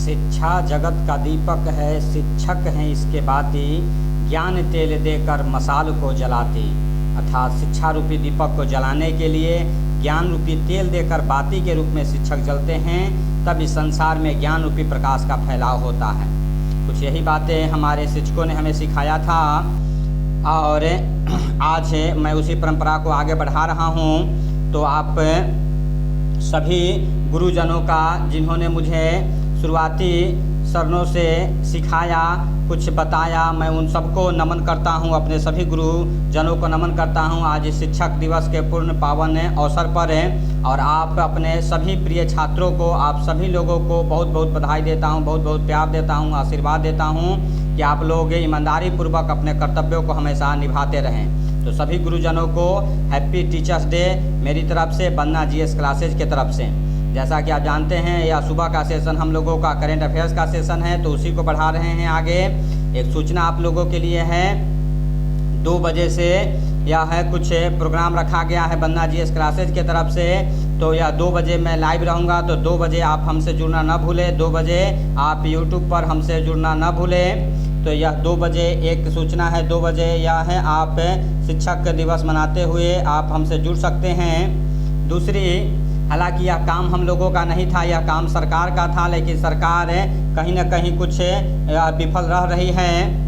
शिक्षा जगत का दीपक है, शिक्षक हैं इसके बाती, ज्ञान तेल देकर मसाल को जलाती। अर्थात शिक्षा रूपी दीपक को जलाने के लिए ज्ञान रूपी तेल देकर बाती के रूप में शिक्षक जलते हैं, तब इस संसार में ज्ञान रूपी प्रकाश का फैलाव होता है। कुछ यही बातें हमारे शिक्षकों ने हमें सिखाया था और आज मैं उसी परंपरा को आगे बढ़ा रहा हूँ। तो आप सभी गुरुजनों का, जिन्होंने मुझे शुरुआती चरणों से सिखाया, कुछ बताया, मैं उन सबको नमन करता हूं, अपने सभी गुरुजनों को नमन करता हूं आज इस शिक्षक दिवस के पूर्ण पावन अवसर पर। और आप अपने सभी प्रिय छात्रों को, आप सभी लोगों को बहुत बहुत बधाई देता हूं, बहुत बहुत प्यार देता हूं, आशीर्वाद देता हूं कि आप लोग ईमानदारी पूर्वक अपने कर्तव्यों को हमेशा निभाते रहें। तो सभी गुरुजनों को हैप्पी टीचर्स डे मेरी तरफ से, बन्ना जीएस क्लासेज के तरफ से। जैसा कि आप जानते हैं यह सुबह का सेशन हम लोगों का करेंट अफेयर्स का सेशन है, तो उसी को बढ़ा रहे हैं आगे। एक सूचना आप लोगों के लिए है, 2 बजे से यह है कुछ प्रोग्राम रखा गया है बन्ना जीएस क्लासेज के तरफ से। तो यह 2 बजे मैं लाइव रहूँगा, तो 2 बजे आप हमसे जुड़ना न भूलें। 2 बजे आप यूट्यूब पर हमसे जुड़ना न भूलें। तो यह 2 बजे एक सूचना है, 2 बजे यह है, आप शिक्षक दिवस मनाते हुए आप हमसे जुड़ सकते हैं। दूसरी, हालांकि यह काम हम लोगों का नहीं था, यह काम सरकार का था, लेकिन सरकार कहीं न कहीं कुछ विफल रह रही है।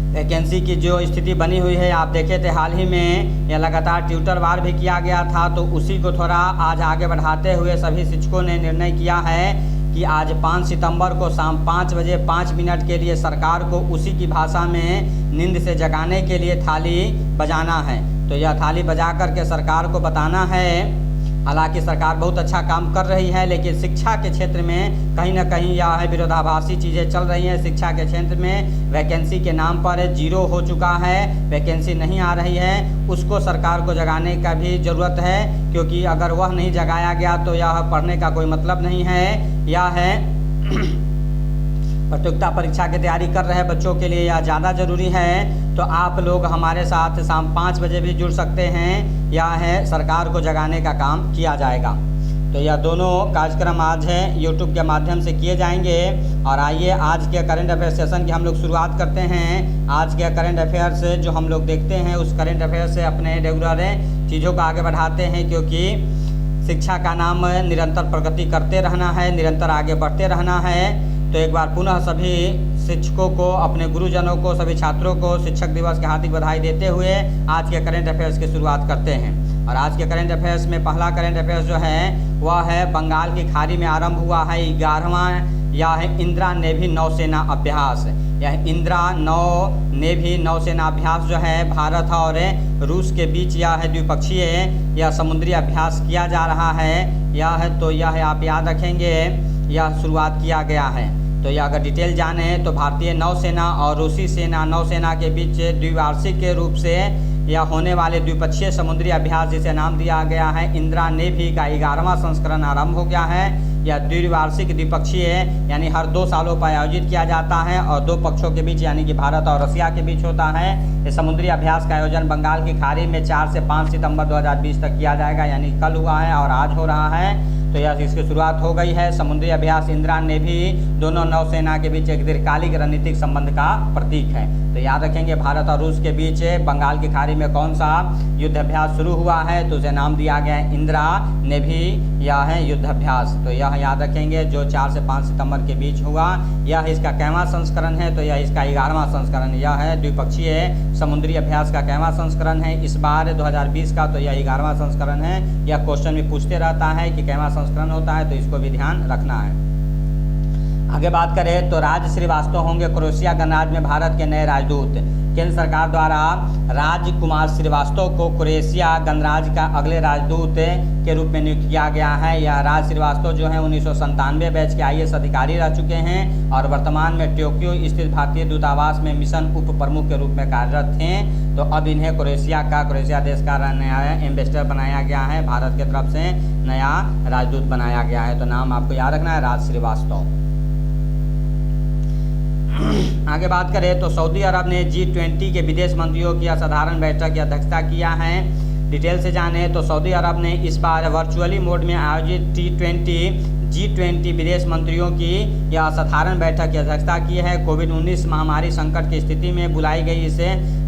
वैकेंसी की जो स्थिति बनी हुई है, आप देखे थे हाल ही में यह लगातार ट्विटर वार भी किया गया था, तो उसी को थोड़ा आज आगे बढ़ाते हुए सभी शिक्षकों ने निर्णय किया है कि आज 5 सितंबर को शाम 5 बजे 5 मिनट के लिए सरकार को उसी की भाषा में नींद से जगाने के लिए थाली बजाना है। तो यह थाली बजा करके सरकार को बताना है। हालांकि सरकार बहुत अच्छा काम कर रही है, लेकिन शिक्षा के क्षेत्र में कहीं ना कहीं यह है विरोधाभासी चीज़ें चल रही हैं। शिक्षा के क्षेत्र में वैकेंसी के नाम पर 0 हो चुका है, वैकेंसी नहीं आ रही है, उसको सरकार को जगाने का भी ज़रूरत है, क्योंकि अगर वह नहीं जगाया गया तो यह पढ़ने का कोई मतलब नहीं है। यह है प्रतियोगिता परीक्षा की तैयारी कर रहे बच्चों के लिए यह ज़्यादा ज़रूरी है। तो आप लोग हमारे साथ शाम 5 बजे भी जुड़ सकते हैं। यह है सरकार को जगाने का काम किया जाएगा। तो यह दोनों कार्यक्रम आज है यूट्यूब के माध्यम से किए जाएंगे। और आइए आज के करेंट अफेयर सेशन की हम लोग शुरुआत करते हैं। आज के करेंट अफेयर्स जो हम लोग देखते हैं, उस करेंट अफेयर से अपने रेगुलर चीज़ों को आगे बढ़ाते हैं, क्योंकि शिक्षा का नाम निरंतर प्रगति करते रहना है, निरंतर आगे बढ़ते रहना है। तो एक बार पुनः सभी शिक्षकों को, अपने गुरुजनों को, सभी छात्रों को शिक्षक दिवस की हार्दिक बधाई देते हुए आज के करेंट अफेयर्स की शुरुआत करते हैं। और आज के करेंट अफेयर्स में पहला करेंट अफेयर्स जो है वह है बंगाल की खाड़ी में आरंभ हुआ है 11वां यह है इंदिरा नेवी नौसेना अभ्यास। यह इंदिरा नेवी नौसेना अभ्यास जो है भारत और रूस के बीच यह है द्विपक्षीय यह समुद्री अभ्यास किया जा रहा है। यह आप याद रखेंगे, यह शुरुआत किया गया है। तो यह अगर डिटेल जाने तो भारतीय नौसेना और रूसी सेना नौसेना के बीच द्विवार्षिक के रूप से यह होने वाले द्विपक्षीय समुद्री अभ्यास, जिसे नाम दिया गया है इंदिरा नेवी का 11वां संस्करण आरंभ हो गया है। यह द्विवार्षिक द्विपक्षीय यानी हर 2 सालों पर आयोजित किया जाता है और 2 पक्षों के बीच यानी कि भारत और रसिया के बीच होता है। इस समुद्री अभ्यास का आयोजन बंगाल की खाड़ी में 4 से 5 सितंबर 2020 तक किया जाएगा, यानी कल हुआ है और आज हो रहा है। तो यह इसकी शुरुआत हो गई है। समुद्री अभ्यास इंदिरा नेवी दोनों नौसेना के बीच एक दीर्घकालिक रणनीतिक संबंध का प्रतीक है। तो याद रखेंगे भारत और रूस के बीच बंगाल की खाड़ी में कौन सा युद्ध अभ्यास शुरू हुआ है, तो उसे नाम दिया गया है इंदिरा नेवी यह है युद्ध अभ्यास। तो यह याद रखेंगे जो 4 से 5 सितंबर के बीच हुआ। यह इसका 11वां संस्करण है, तो यह इसका 11वां संस्करण यह है द्विपक्षीय समुद्री अभ्यास का 11वां संस्करण है इस बार 2020 का। तो यह 11वां संस्करण है। यह क्वेश्चन भी पूछते रहता है कि 11वां संस्करण होता है, तो इसको भी ध्यान रखना है। आगे बात करें तो राज श्रीवास्तव होंगे क्रोएशिया गणराज्य में भारत के नए राजदूत। केंद्र सरकार द्वारा राजकुमार श्रीवास्तव को क्रोएशिया गणराज्य का अगले राजदूत के रूप में नियुक्त किया गया है। यह राज श्रीवास्तव जो है 1997 बैच के IAS अधिकारी रह चुके हैं और वर्तमान में टोक्यो स्थित भारतीय दूतावास में मिशन उप प्रमुख के रूप में कार्यरत थे। तो अब इन्हें क्रोएशिया देश का नया एम्बेसडर बनाया गया है, भारत की तरफ से नया राजदूत बनाया गया है। तो नाम आपको याद रखना है, राज श्रीवास्तव। आगे बात करें तो सऊदी अरब ने G20 के विदेश मंत्रियों की असाधारण बैठक की अध्यक्षता किया है। डिटेल से जाने तो सऊदी अरब ने इस बार वर्चुअली मोड में आयोजित G20 विदेश मंत्रियों की यह असाधारण बैठक की अध्यक्षता की है। कोविड-19 महामारी संकट की स्थिति में बुलाई गई इस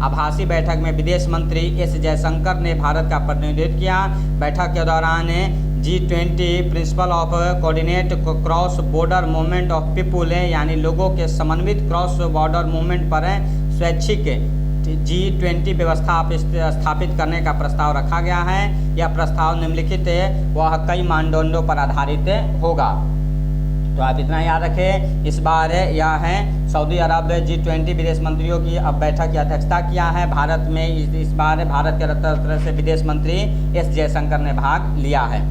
आभासी बैठक में विदेश मंत्री एस जयशंकर ने भारत का प्रतिनिधित्व किया। बैठक के दौरान G20 principle of coordinate cross border movement of people यानी लोगों के समन्वित क्रॉस बॉर्डर मूवमेंट पर स्वैच्छिक G20 व्यवस्था स्थापित करने का प्रस्ताव रखा गया है। यह प्रस्ताव निम्नलिखित वह कई मानदंडों पर आधारित होगा। तो आप इतना याद रखें, इस बार यह है सऊदी अरब G20 विदेश मंत्रियों की अब बैठक की अध्यक्षता किया है। भारत में इस बार भारत के तरफ से विदेश मंत्री एस जयशंकर ने भाग लिया है।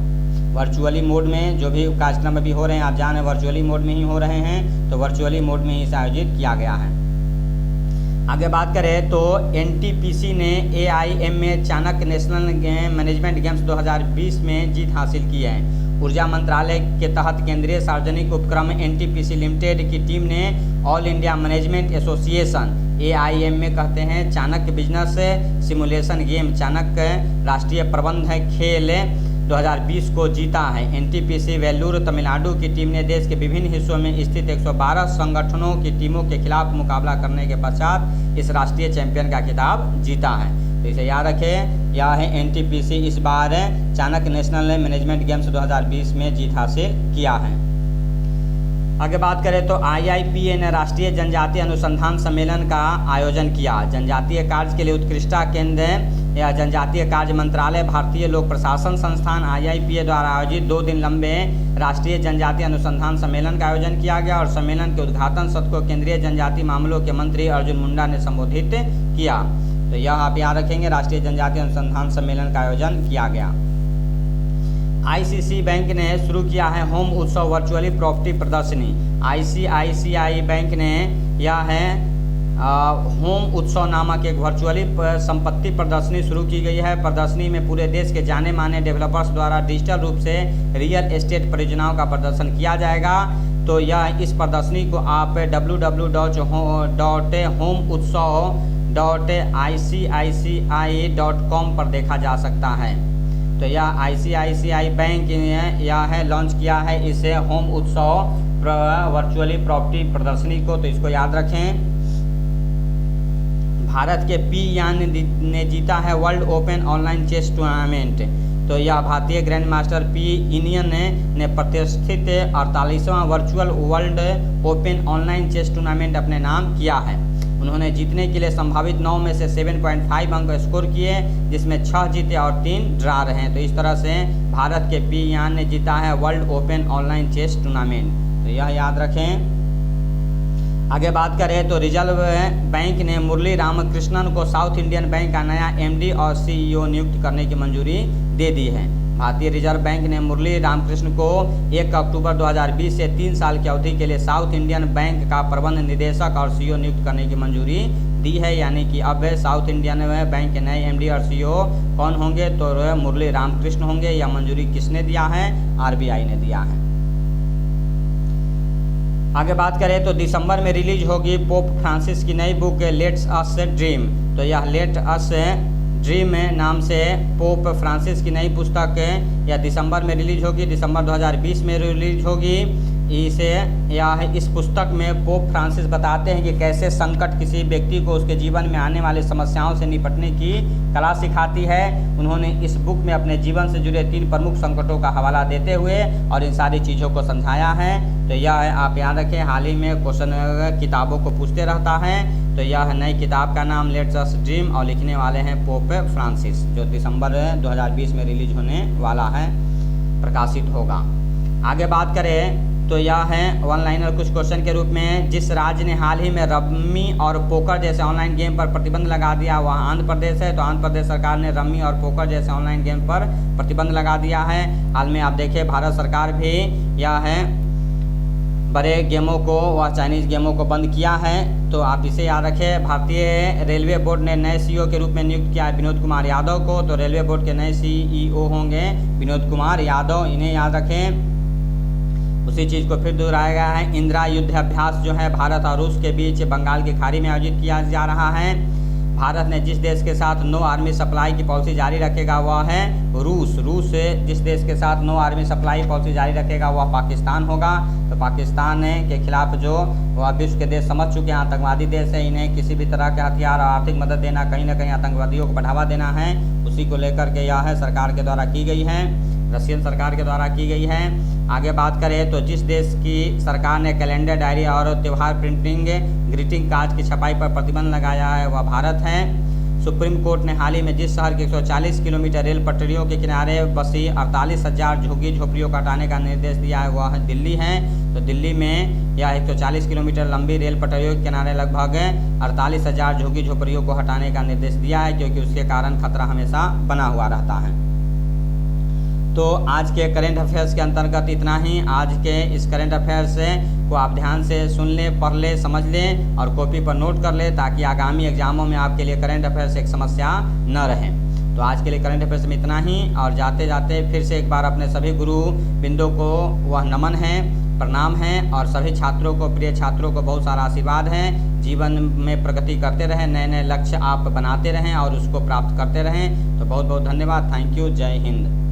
वर्चुअली मोड में जो भी कार्यक्रम अभी हो रहे हैं आप जाने वर्चुअली मोड में ही हो रहे हैं, तो वर्चुअली मोड में ही इसे आयोजित किया गया है। आगे बात करें तो NTPC ने AIMA Chanakya national management games 2020 में जीत हासिल की है। ऊर्जा मंत्रालय के तहत केंद्रीय सार्वजनिक उपक्रम NTPC लिमिटेड की टीम ने all India management association AIMA कहते हैं Chanakya business simulation game Chanakya राष्ट्रीय प्रबंध खेल 2020 को जीता है। NTPC वेल्लूर तमिलनाडु की टीम ने देश के विभिन्न हिस्सों में स्थित 112 संगठनों की टीमों के खिलाफ मुकाबला करने के पश्चात इस राष्ट्रीय चैंपियन का खिताब जीता है। तो इसे याद रखें, यह है NTPC इस बार चाणक्य नेशनल मैनेजमेंट गेम्स 2020 में जीत हासिल किया है। आगे बात करें तो IIPA ने राष्ट्रीय जनजातीय अनुसंधान सम्मेलन का आयोजन किया। जनजातीय कार्य के लिए उत्कृष्टता केंद्र या जनजातीय कार्य मंत्रालय भारतीय लोक प्रशासन संस्थान IIPA द्वारा आयोजित 2 दिन लंबे राष्ट्रीय जनजातीय अनुसंधान सम्मेलन का आयोजन किया गया और सम्मेलन के उद्घाटन सत्र को केंद्रीय जनजातीय मामलों के मंत्री अर्जुन मुंडा ने संबोधित किया। तो यह आप याद रखेंगे, राष्ट्रीय जनजातीय अनुसंधान सम्मेलन का आयोजन किया गया। ICICI बैंक ने शुरू किया है होम उत्सव वर्चुअली प्रॉपर्टी प्रदर्शनी। ICICI बैंक ने यह है होम उत्सव नामक एक वर्चुअली संपत्ति प्रदर्शनी शुरू की गई है। प्रदर्शनी में पूरे देश के जाने माने डेवलपर्स द्वारा डिजिटल रूप से रियल एस्टेट परियोजनाओं का प्रदर्शन किया जाएगा। तो यह इस प्रदर्शनी को आप www.homeutsav.icici.com पर देखा जा सकता है। तो यह ICICI बैंक ने यह है लॉन्च किया है इसे होम उत्सव वर्चुअली प्रॉपर्टी प्रदर्शनी को, तो इसको याद रखें। भारत के पी यान ने जीता है world open online chess tournament. तो यह भारतीय ग्रैंड मास्टर पी इनियन ने प्रतिष्ठित 48वां virtual World open online chess tournament अपने नाम किया है। उन्होंने जीतने के लिए संभावित 9 में से 7.5 अंक स्कोर किए, जिसमें 6 जीते और 3 ड्रा रहे। तो इस तरह से भारत के पी यान ने जीता है world open online chess tournament. तो यह याद रखें। आगे बात करें तो रिजर्व बैंक ने मुरली रामकृष्णन को साउथ इंडियन बैंक का नया MD और CEO नियुक्त करने की मंजूरी दे दी है। भारतीय रिजर्व बैंक ने मुरली रामकृष्ण को 1 अक्टूबर 2020 से 3 साल की अवधि के लिए साउथ इंडियन बैंक का प्रबंध निदेशक और CEO नियुक्त करने की मंजूरी दी है। यानी कि अब साउथ इंडियन बैंक के नए MD और CEO कौन होंगे, तो मुरली रामकृष्ण होंगे। यह मंजूरी किसने दिया है? RBI ने दिया है। आगे बात करें तो दिसंबर में रिलीज होगी पोप फ्रांसिस की नई बुक लेट्स अस ड्रीम। तो यह लेट अस ड्रीम नाम से पोप फ्रांसिस की नई पुस्तक यह दिसंबर में रिलीज होगी, दिसंबर 2020 में रिलीज होगी। इस पुस्तक में पोप फ्रांसिस बताते हैं कि कैसे संकट किसी व्यक्ति को उसके जीवन में आने वाली समस्याओं से निपटने की कला सिखाती है। उन्होंने इस बुक में अपने जीवन से जुड़े 3 प्रमुख संकटों का हवाला देते हुए और इन सारी चीज़ों को समझाया है। तो यह आप याद रखें, हाल ही में क्वेश्चन किताबों को पूछते रहता है। तो यह नई किताब का नाम लेट्स अस ड्रीम और लिखने वाले हैं पोप फ्रांसिस, जो दिसंबर 2020 में रिलीज होने वाला है, प्रकाशित होगा। आगे बात करें तो यह है वन लाइनर कुछ क्वेश्चन के रूप में। जिस राज्य ने हाल ही में रम्मी और पोकर जैसे ऑनलाइन गेम पर प्रतिबंध लगा दिया वह आंध्र प्रदेश है। तो आंध्र प्रदेश सरकार ने रम्मी और पोकर जैसे ऑनलाइन गेम पर प्रतिबंध लगा दिया है। हाल में आप देखिए भारत सरकार भी यह है बड़े गेमों को व चाइनीज़ गेमों को बंद किया है। तो आप इसे याद रखें। भारतीय रेलवे बोर्ड ने नए CEO के रूप में नियुक्त किया है विनोद कुमार यादव को। तो रेलवे बोर्ड के नए CEO होंगे विनोद कुमार यादव, इन्हें याद रखें। उसी चीज़ को फिर दोहराया गया है। इंदिरा युद्ध अभ्यास जो है भारत और रूस के बीच बंगाल की खाड़ी में आयोजित किया जा रहा है। भारत ने जिस देश के साथ नो आर्मी सप्लाई की पॉलिसी जारी रखेगा वह है रूस। रूस जिस देश के साथ नो आर्मी सप्लाई पॉलिसी जारी रखेगा वह पाकिस्तान होगा। तो पाकिस्तान के खिलाफ जो वह विश्व के देश समझ चुके हैं आतंकवादी देश है, इन्हें किसी भी तरह के हथियार और आर्थिक मदद देना, कहीं ना कहीं आतंकवादियों को बढ़ावा देना है, उसी को लेकर के यह सरकार के द्वारा की गई है, रशियन सरकार के द्वारा की गई है। आगे बात करें तो जिस देश की सरकार ने कैलेंडर, डायरी और त्यौहार प्रिंटिंग, ग्रीटिंग कार्ड की छपाई पर प्रतिबंध लगाया है वह भारत है। सुप्रीम कोर्ट ने हाल ही में जिस शहर के 140 किलोमीटर रेल पटरियों के किनारे बसी 48,000 झुग्गी झोपड़ियों को हटाने का निर्देश दिया है वह दिल्ली है। तो दिल्ली में यह 140 किलोमीटर लंबी रेल पटरियों के किनारे लगभग 48,000 झुग्गी झोपड़ियों को हटाने का निर्देश दिया है, क्योंकि उसके कारण खतरा हमेशा बना हुआ रहता है। तो आज के करेंट अफेयर्स के अंतर्गत इतना ही। आज के इस करेंट अफेयर्स को आप ध्यान से सुन लें, पढ़ लें, समझ लें और कॉपी पर नोट कर लें, ताकि आगामी एग्जामों में आपके लिए करेंट अफेयर्स एक समस्या न रहे। तो आज के लिए करेंट अफेयर्स में इतना ही। और जाते जाते फिर से एक बार अपने सभी गुरु बिंदु को वह नमन है, प्रणाम है, और सभी छात्रों को, प्रिय छात्रों को बहुत सारा आशीर्वाद है। जीवन में प्रगति करते रहें, नए नए लक्ष्य आप बनाते रहें और उसको प्राप्त करते रहें। तो बहुत बहुत धन्यवाद। Thank you. जय हिंद।